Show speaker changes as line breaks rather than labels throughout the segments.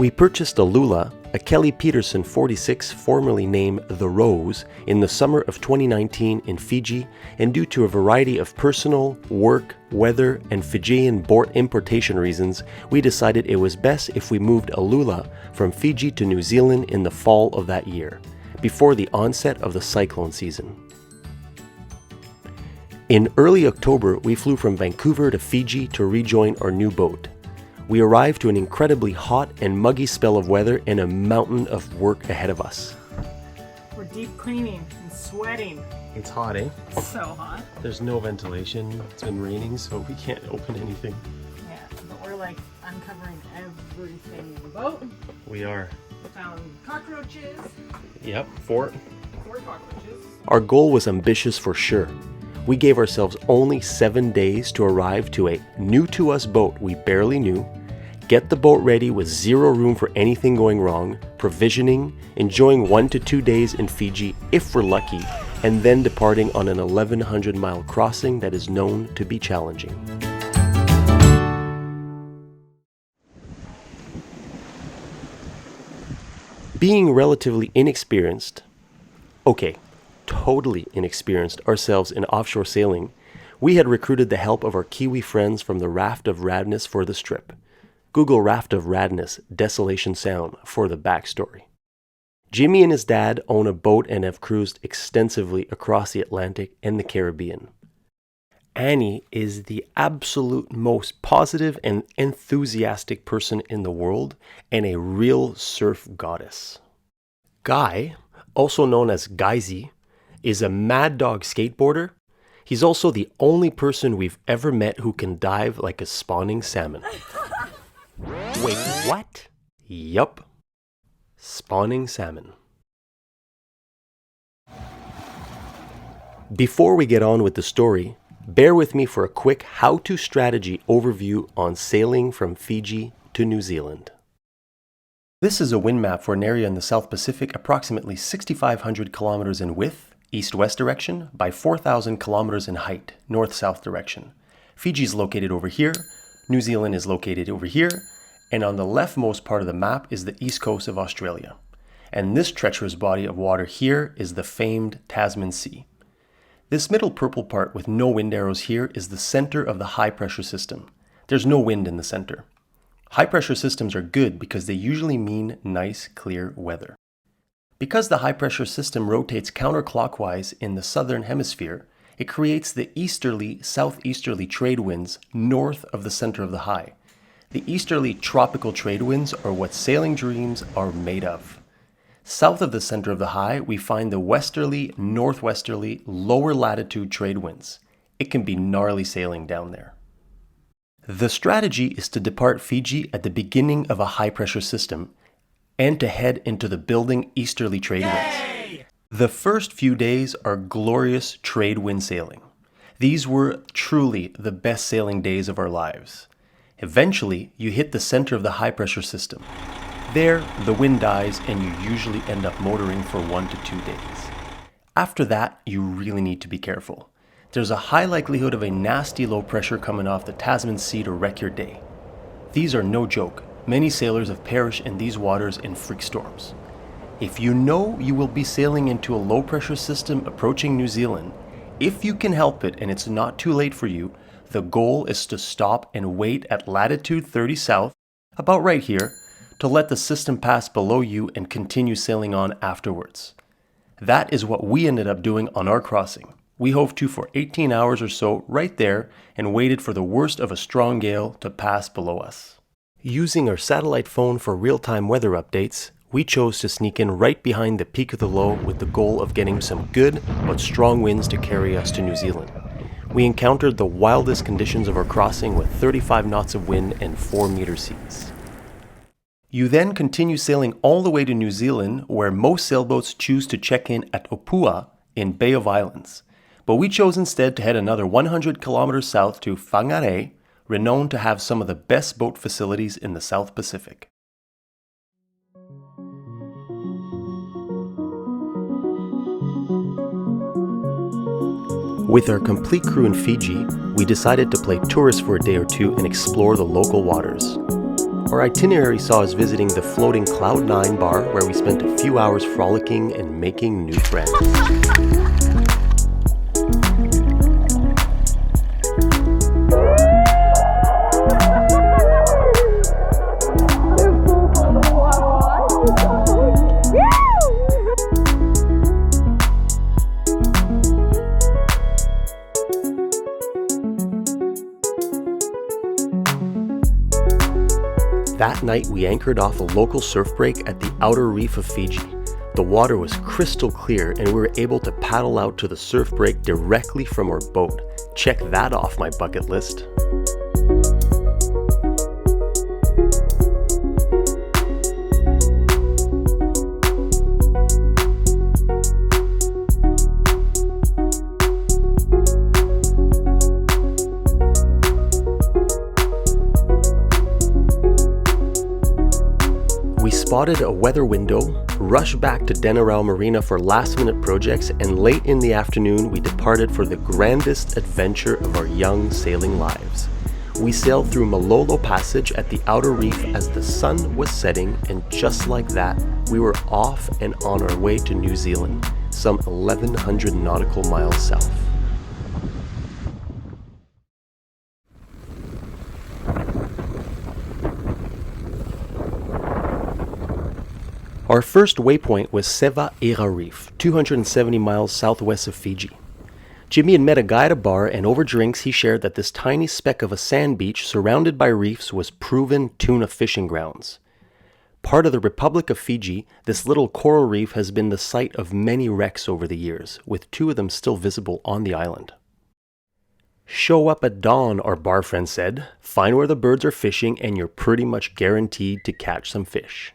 We purchased Alula, a Kelly Peterson 46 formerly named The Rose, in the summer of 2019 in Fiji, and due to a variety of personal, work, weather, and Fijian boat importation reasons, we decided it was best if we moved Alula from Fiji to New Zealand in the fall of that year, before the onset of the cyclone season. In early October, we flew from Vancouver to Fiji to rejoin our new boat. We arrived to an incredibly hot and muggy spell of weather and a mountain of work ahead of us.
We're deep cleaning and sweating.
It's hot, eh?
So hot.
There's no ventilation. It's been raining, so we can't open anything.
Yeah, but we're like uncovering everything in the boat.
We are.
We found cockroaches.
Yep, 4
cockroaches.
Our goal was ambitious for sure. We gave ourselves only 7 days to arrive to a new-to-us boat we barely knew, get the boat ready with zero room for anything going wrong, provisioning, enjoying 1 to 2 days in Fiji if we're lucky, and then departing on an 1,100-mile crossing that is known to be challenging. Being relatively inexperienced, totally inexperienced ourselves in offshore sailing, we had recruited the help of our Kiwi friends from the Raft of Radness for this trip. Google Raft of Radness, Desolation Sound for the backstory. Jimmy and his dad own a boat and have cruised extensively across the Atlantic and the Caribbean. Annie is the absolute most positive and enthusiastic person in the world and a real surf goddess. Guy, also known as Guyzy, is a mad dog skateboarder. He's also the only person we've ever met who can dive like a spawning salmon. Wait, what? Yup. Spawning salmon. Before we get on with the story, bear with me for a quick how-to strategy overview on sailing from Fiji to New Zealand. This is a wind map for an area in the South Pacific approximately 6,500 kilometers in width, east-west direction, by 4,000 kilometers in height, north-south direction. Fiji is located over here, New Zealand is located over here, and on the leftmost part of the map is the east coast of Australia. And this treacherous body of water here is the famed Tasman Sea. This middle purple part with no wind arrows here is the center of the high-pressure system. There's no wind in the center. High-pressure systems are good because they usually mean nice, clear weather. Because the high-pressure system rotates counterclockwise in the southern hemisphere, it creates the easterly-southeasterly trade winds north of the center of the high. The easterly tropical trade winds are what sailing dreams are made of. South of the center of the high, we find the westerly-northwesterly lower latitude trade winds. It can be gnarly sailing down there. The strategy is to depart Fiji at the beginning of a high-pressure system and to head into the building easterly trade winds. The first few days are glorious trade wind sailing. These were truly the best sailing days of our lives. Eventually, you hit the center of the high-pressure system. There, the wind dies and you usually end up motoring for 1 to 2 days. After that, you really need to be careful. There's a high likelihood of a nasty low pressure coming off the Tasman Sea to wreck your day. These are no joke. Many sailors have perished in these waters in freak storms. If you know you will be sailing into a low pressure system approaching New Zealand, if you can help it and it's not too late for you, the goal is to stop and wait at latitude 30 south, about right here, to let the system pass below you and continue sailing on afterwards. That is what we ended up doing on our crossing. We hove to for 18 hours or so right there and waited for the worst of a strong gale to pass below us. Using our satellite phone for real-time weather updates, we chose to sneak in right behind the peak of the low with the goal of getting some good but strong winds to carry us to New Zealand. We encountered the wildest conditions of our crossing with 35 knots of wind and 4-meter seas. You then continue sailing all the way to New Zealand, where most sailboats choose to check in at Opua in Bay of Islands. But we chose instead to head another 100 kilometers south to Whangarei, renowned to have some of the best boat facilities in the South Pacific. With our complete crew in Fiji, we decided to play tourist for a day or two and explore the local waters. Our itinerary saw us visiting the floating Cloud9 bar, where we spent a few hours frolicking and making new friends. That night, we anchored off a local surf break at the outer reef of Fiji. The water was crystal clear and we were able to paddle out to the surf break directly from our boat. Check that off my bucket list. We spotted a weather window, rushed back to Denarau Marina for last-minute projects, and late in the afternoon we departed for the grandest adventure of our young sailing lives. We sailed through Malolo Passage at the outer reef as the sun was setting, and just like that, we were off and on our way to New Zealand, some 1,100 nautical miles south. Our first waypoint was Seva Era Reef, 270 miles southwest of Fiji. Jimmy had met a guy at a bar, and over drinks he shared that this tiny speck of a sand beach surrounded by reefs was proven tuna fishing grounds. Part of the Republic of Fiji, this little coral reef has been the site of many wrecks over the years, with 2 of them still visible on the island. Show up at dawn, our bar friend said. Find where the birds are fishing and you're pretty much guaranteed to catch some fish.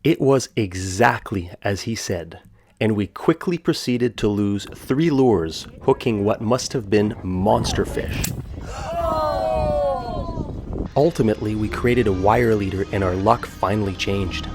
It was exactly as he said, and we quickly proceeded to lose 3 lures, hooking what must have been monster fish. Ultimately, we created a wire leader and our luck finally changed.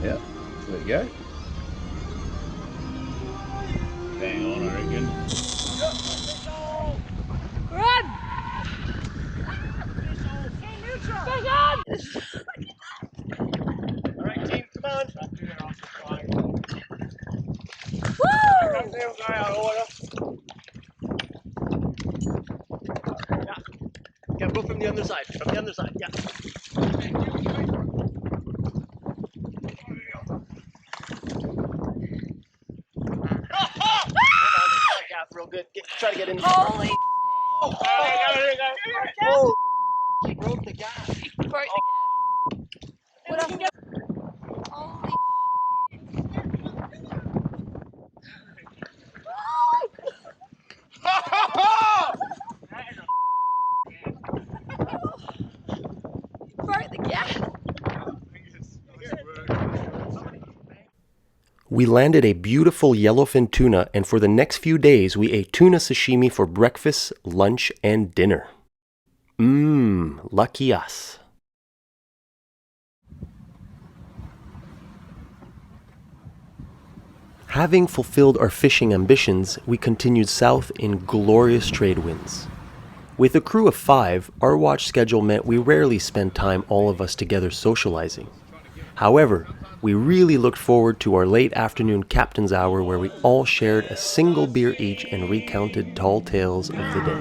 Yeah, there we go. Bang on, I reckon.
Run! Bang on!
Alright team, come on!
Woo!
Yeah, go from the other side, yeah. Real good. Try to get in.
Holy!
Oh,
He broke the gas.
Broke the What else? Holy! Broke the gas.
We landed a beautiful yellowfin tuna, and for the next few days we ate tuna sashimi for breakfast, lunch, and dinner. Lucky us. Having fulfilled our fishing ambitions, we continued south in glorious trade winds. With a crew of 5, our watch schedule meant we rarely spent time all of us together socializing. However, we really looked forward to our late afternoon captain's hour where we all shared a single beer each and recounted tall tales of the day.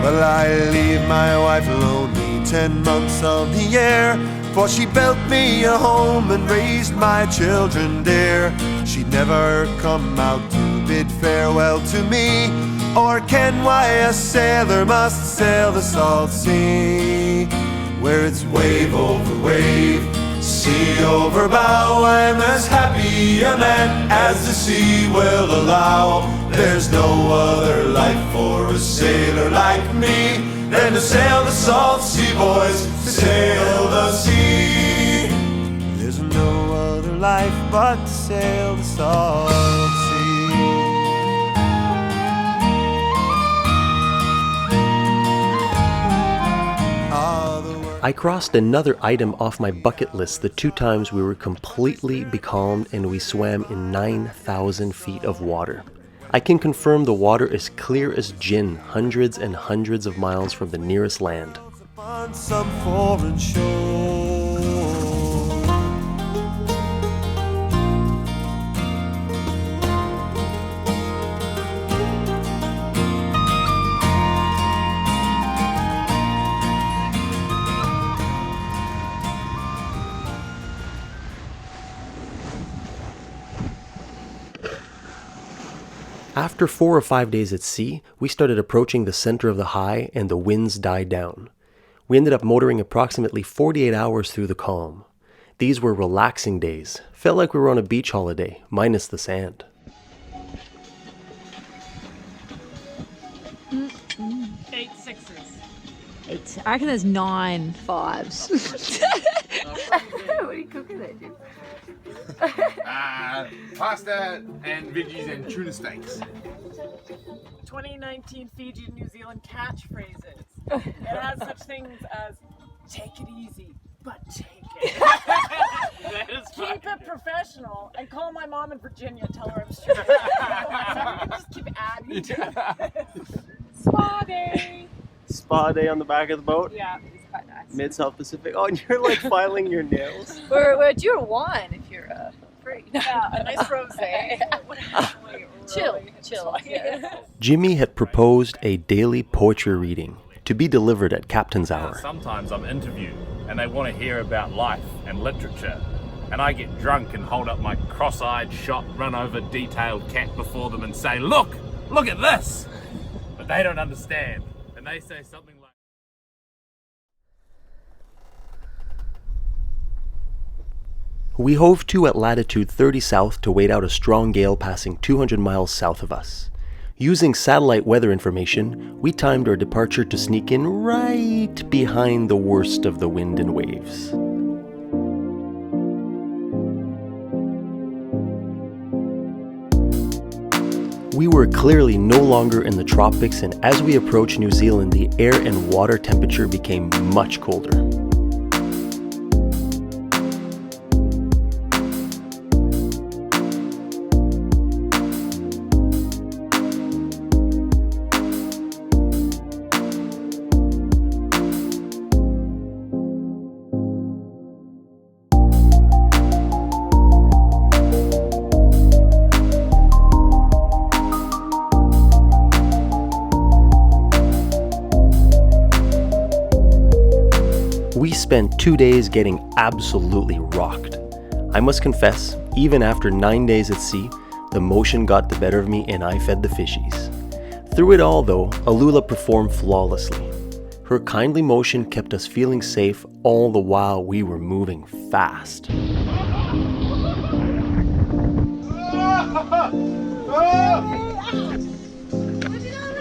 Well, I leave my wife lonely 10 months of the year, for she built me a home and raised my children dear. She'd never come out to bid farewell to me, or ken why a sailor must sail the salt sea, where it's wave over wave, sea over bow. I'm as happy a man as the sea will allow. There's no other life for a sailor like me than to sail the salt sea, boys, to sail the sea. There's no other life but to sail the salt sea. Ah, the work
I crossed another item off my bucket list the 2 times we were completely becalmed and we swam in 9,000 feet of water. I can confirm the water is clear as gin, hundreds and hundreds of miles from the nearest land.
Upon some foreign shore.
After 4 or 5 days at sea, we started approaching the center of the high and the winds died down. We ended up motoring approximately 48 hours through the calm. These were relaxing days. Felt like we were on a beach holiday, minus the sand.
Eight sixes.
I reckon there's 9 5s. What are you cooking there, dude?
Pasta and veggies and tuna steaks.
2019 Fiji New Zealand catchphrases. It has such things as take it easy, but take it.
That is
Keep it professional and call my mom in Virginia, tell her I'm straight. Just keep adding to it. Spa day.
Spa day on the back of the boat,
Yeah.
It's quite nice.
mid-South Pacific. Oh, and you're like filing your nails.
We're due a wine if you're free.
Yeah, a nice rosé.
Chill. Yeah.
Jimmy had proposed a daily poetry reading to be delivered at Captain's Hour.
Sometimes I'm interviewed and they want to hear about life and literature. And I get drunk and hold up my cross-eyed, shot, run-over, detailed cat before them and say, look at this! But they don't understand. And they say something like,
We hove to at latitude 30 south to wait out a strong gale passing 200 miles south of us. Using satellite weather information, we timed our departure to sneak in right behind the worst of the wind and waves. We were clearly no longer in the tropics, and as we approached New Zealand, the air and water temperature became much colder. We spent 2 days getting absolutely rocked. I must confess, even after 9 days at sea, the motion got the better of me and I fed the fishies. Through it all though, Alula performed flawlessly. Her kindly motion kept us feeling safe all the while we were moving fast.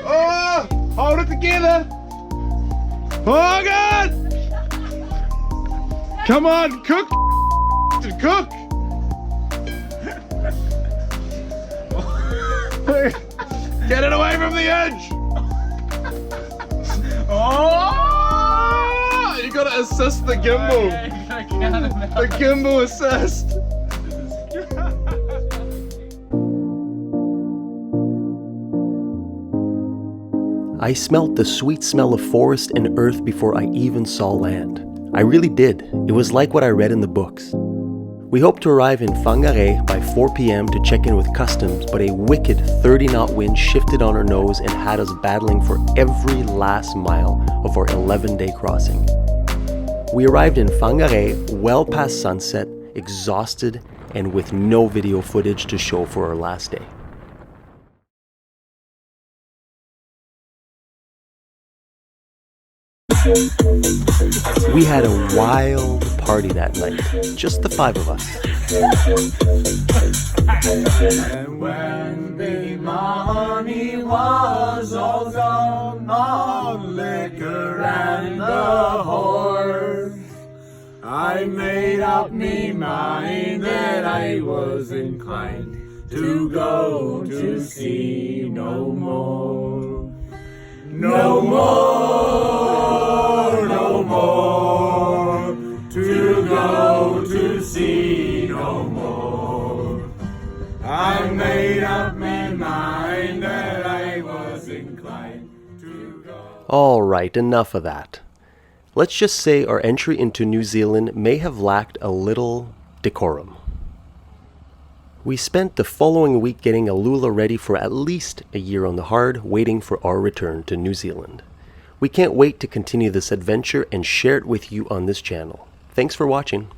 oh, hold it together! Oh God! Come on, cook! Cook! Get it away from the edge! Oh! You gotta assist the gimbal. The gimbal assist.
I smelt the sweet smell of forest and earth before I even saw land. I really did. It was like what I read in the books. We hoped to arrive in Whangarei by 4 p.m. to check in with customs, but a wicked 30-knot wind shifted on our nose and had us battling for every last mile of our 11-day crossing. We arrived in Whangarei well past sunset, exhausted, and with no video footage to show for our last day. We had a wild party that night, just the 5 of us.
And when the money was all gone on liquor and the whore, I made up me mind that I was inclined to go to sea no more. No more, no more.
Alright, enough of that. Let's just say our entry into New Zealand may have lacked a little decorum. We spent the following week getting Alula ready for at least a year on the hard, waiting for our return to New Zealand. We can't wait to continue this adventure and share it with you on this channel. Thanks for watching.